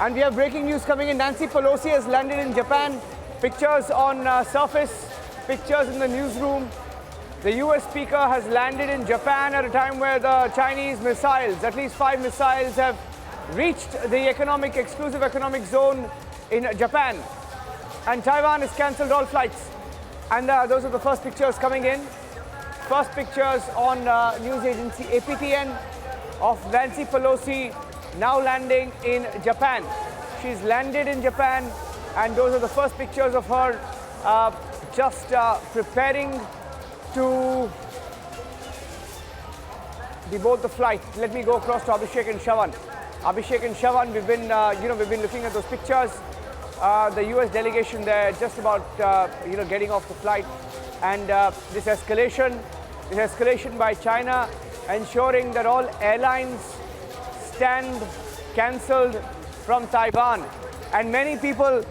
And we have breaking news coming in. Nancy Pelosi has landed in Japan. Pictures on surface, pictures in the newsroom. The US speaker has landed in Japan at a time where the Chinese missiles, at least 5 missiles, have reached the exclusive economic zone in Japan. And Taiwan has cancelled all flights. And those are the first pictures coming in. First pictures on news agency APTN of Nancy Pelosi now landing in Japan. She's landed in Japan, and those are the first pictures of her just preparing to deboard the flight. Let me go across to Abhishek and Shawan. Abhishek and Shawan, we've been looking at those pictures. The US delegation there just about getting off the flight, and this escalation by China ensuring that all airlines stand cancelled from Taiwan, and many people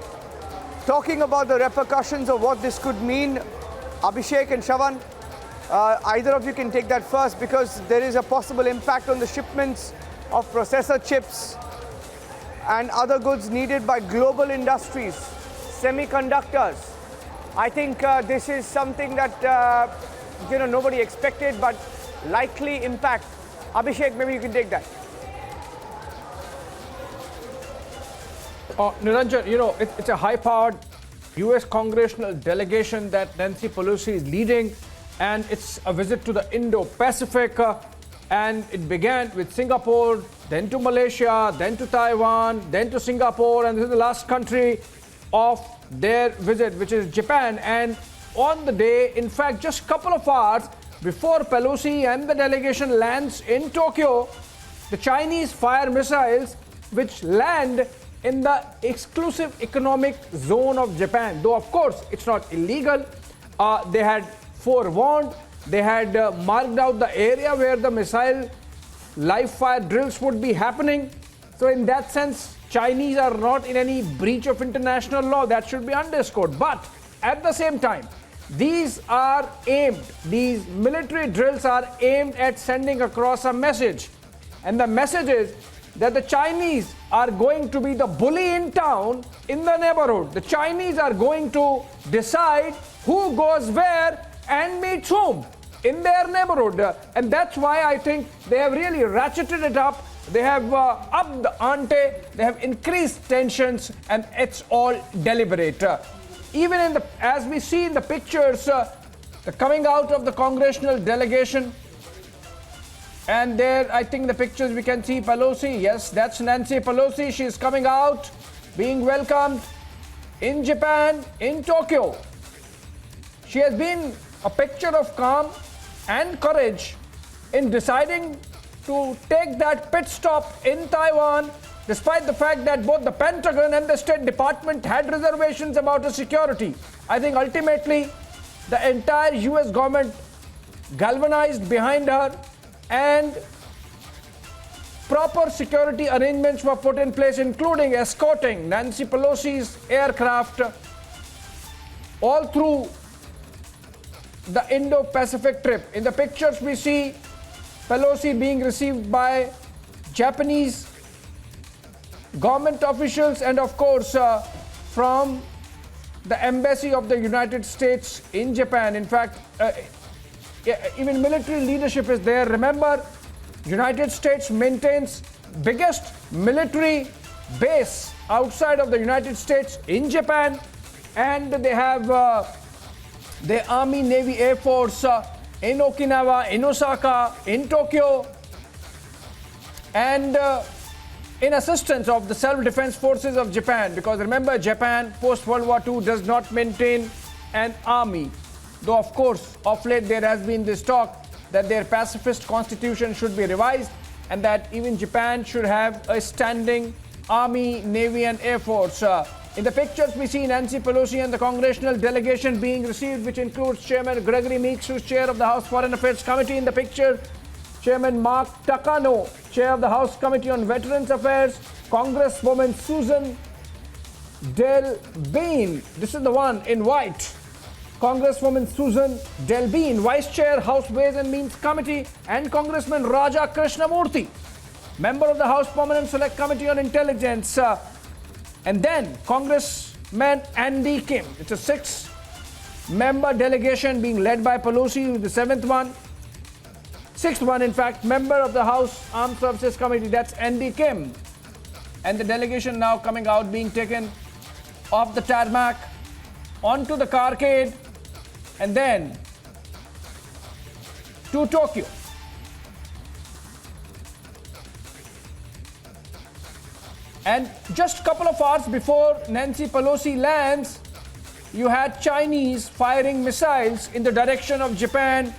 talking about the repercussions of what this could mean. Abhishek and Shawan, either of you can take that first, because there is a possible impact on the shipments of processor chips and other goods needed by global industries, semiconductors. I think this is something that nobody expected, but likely impact. Abhishek, maybe you can take that. Niranjan, it's a high-powered U.S. congressional delegation that Nancy Pelosi is leading, and it's a visit to the Indo-Pacific, and it began with Singapore, then to Malaysia, then to Taiwan, then to Singapore, and this is the last country of their visit, which is Japan. And on the day, in fact, just a couple of hours before Pelosi and the delegation lands in Tokyo, the Chinese fire missiles, which land in the exclusive economic zone of Japan. Though, of course, it's not illegal. They had forewarned. They had marked out the area where the missile live fire drills would be happening. So in that sense, Chinese are not in any breach of international law. That should be underscored. But at the same time, these military drills are aimed at sending across a message. And the message is that the Chinese are going to be the bully in town, in the neighborhood. The Chinese are going to decide who goes where and meets whom in their neighborhood. And that's why I think they have really ratcheted it up. They have upped the ante, they have increased tensions, and it's all deliberate. Even as we see in the pictures, the coming out of the congressional delegation, and there, I think the pictures we can see Pelosi. Yes, that's Nancy Pelosi. She's coming out, being welcomed in Japan, in Tokyo. She has been a picture of calm and courage in deciding to take that pit stop in Taiwan, despite the fact that both the Pentagon and the State Department had reservations about her security. I think ultimately the entire US government galvanized behind her, and proper security arrangements were put in place, including escorting Nancy Pelosi's aircraft all through the Indo-Pacific trip. In the pictures we see Pelosi being received by Japanese government officials, and of course from the embassy of the United States in Japan. In fact, even military leadership is there. Remember, United States maintains biggest military base outside of the United States in Japan, and they have the Army, Navy, Air Force in Okinawa, in Osaka, in Tokyo, and in assistance of the self-defense forces of Japan. Because remember, Japan post-World War II does not maintain an army. Though, of course, of late there has been this talk that their pacifist constitution should be revised, and that even Japan should have a standing army, navy, and air force. In the pictures, we see Nancy Pelosi and the congressional delegation being received, which includes Chairman Gregory Meeks, who's chair of the House Foreign Affairs Committee. In the picture, Chairman Mark Takano, chair of the House Committee on Veterans Affairs, Congresswoman Susan Delbene. This is the one in white. Congresswoman Susan Delbene, Vice Chair, House Ways and Means Committee, and Congressman Raja Krishnamurthy, member of the House Permanent Select Committee on Intelligence. And then Congressman Andy Kim. It's a 6-member delegation being led by Pelosi, who's the sixth one, in fact, member of the House Armed Services Committee. That's Andy Kim. And the delegation now coming out, being taken off the tarmac onto the carcade and then to Tokyo. And just a couple of hours before Nancy Pelosi lands, you had Chinese firing missiles in the direction of Japan.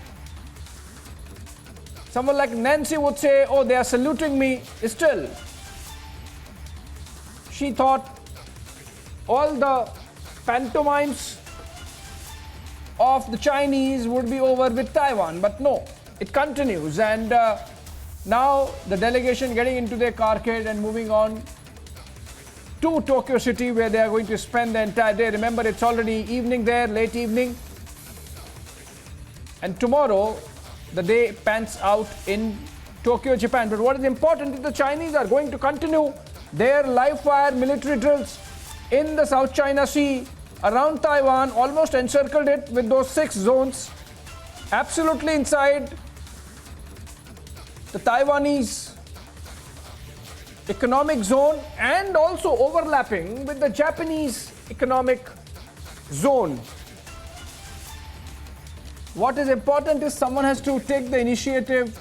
Someone like Nancy would say, oh, they are saluting me. Still, she thought all the pantomimes of the Chinese would be over with Taiwan. But no, it continues. And now the delegation getting into their carcade and moving on to Tokyo City, where they are going to spend the entire day. Remember, it's already evening there, late evening. And tomorrow, the day pans out in Tokyo, Japan. But what is important is the Chinese are going to continue their live-fire military drills in the South China Sea, around Taiwan, almost encircled it with those 6 zones, absolutely inside the Taiwanese economic zone and also overlapping with the Japanese economic zone. What is important is someone has to take the initiative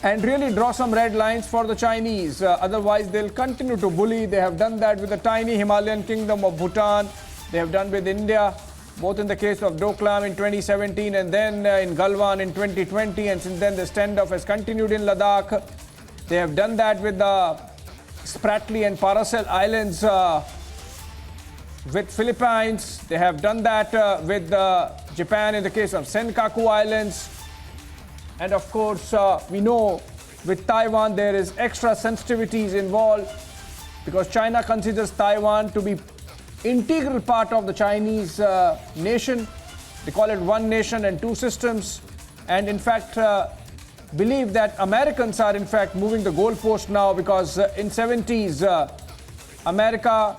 and really draw some red lines for the Chinese. Otherwise, they'll continue to bully. They have done that with the tiny Himalayan kingdom of Bhutan. They have done with India, both in the case of Doklam in 2017 and then in Galwan in 2020. And since then, the standoff has continued in Ladakh. They have done that with the Spratly and Paracel Islands with Philippines. They have done that with Japan in the case of Senkaku Islands. And of course, we know with Taiwan there is extra sensitivities involved because China considers Taiwan to be integral part of the Chinese nation. They call it one nation and two systems. And in fact, believe that Americans are in fact moving the goalpost now because in 70s, America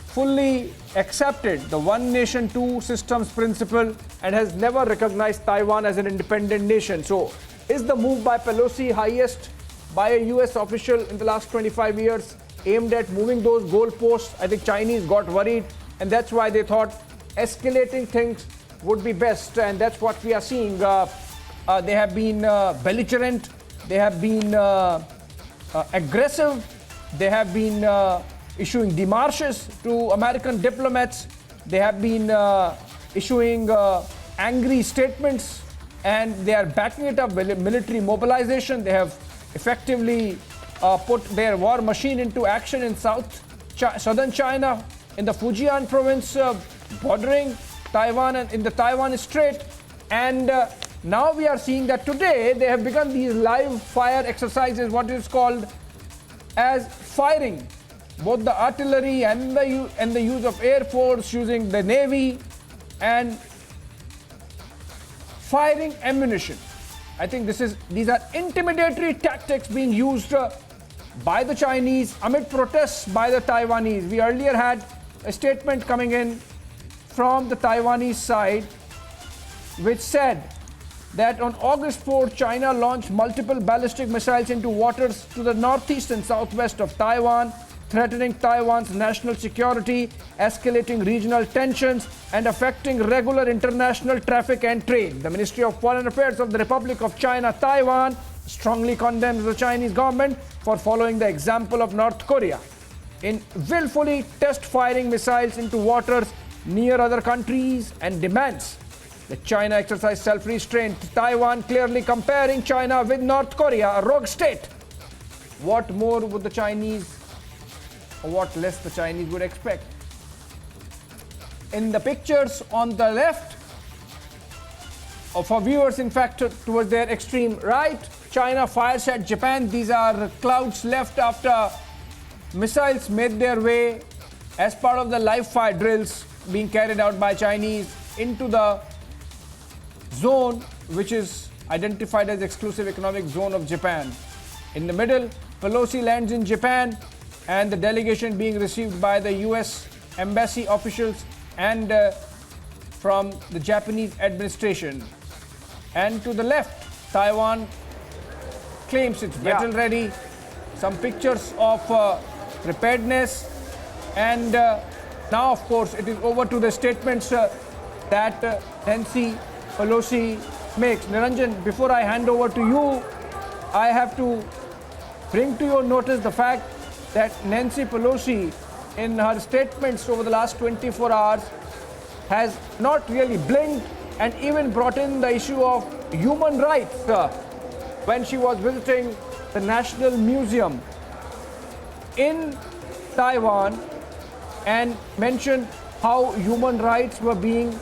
fully accepted the one nation, two systems principle and has never recognized Taiwan as an independent nation. So is the move by Pelosi highest by a US official in the last 25 years aimed at moving those goalposts? I think Chinese got worried and that's why they thought escalating things would be best, and that's what we are seeing. They have been belligerent, they have been aggressive, they have been issuing demarches to American diplomats, they have been issuing angry statements, and they are backing it up with military mobilization. They have effectively put their war machine into action in southern China, in the Fujian province bordering Taiwan and in the Taiwan Strait. And now we are seeing that today they have begun these live fire exercises, what is called as firing, both the artillery and the use of air force, using the navy and firing ammunition. I think these are intimidatory tactics being used by the Chinese amid protests by the Taiwanese. We earlier had a statement coming in from the Taiwanese side which said that on August 4th, China launched multiple ballistic missiles into waters to the northeast and southwest of Taiwan, threatening Taiwan's national security, escalating regional tensions, and affecting regular international traffic and trade. The Ministry of Foreign Affairs of the Republic of China, Taiwan, strongly condemns the Chinese government for following the example of North Korea in willfully test-firing missiles into waters near other countries and demands that China exercise self-restraint. Taiwan clearly comparing China with North Korea, a rogue state. What more would the Chinese, or what less the Chinese would expect? In the pictures on the left, or for viewers in fact towards their extreme right, China fires at Japan. These are clouds left after missiles made their way as part of the live fire drills being carried out by Chinese into the zone which is identified as exclusive economic zone of Japan. In the middle, Pelosi lands in Japan and the delegation being received by the US embassy officials and from the Japanese administration. And to the left, Taiwan claims it's battle ready. Some pictures of preparedness, and now, of course, it is over to the statements that Nancy Pelosi makes. Niranjan, before I hand over to you, I have to bring to your notice the fact that Nancy Pelosi, in her statements over the last 24 hours, has not really blinked and even brought in the issue of human rights when she was visiting the National Museum in Taiwan, and mentioned how human rights were being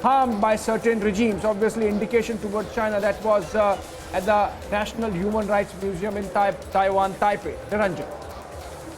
harmed by certain regimes. Obviously, indication towards China. That was at the National Human Rights Museum in Taiwan, Taipei. Niranjan.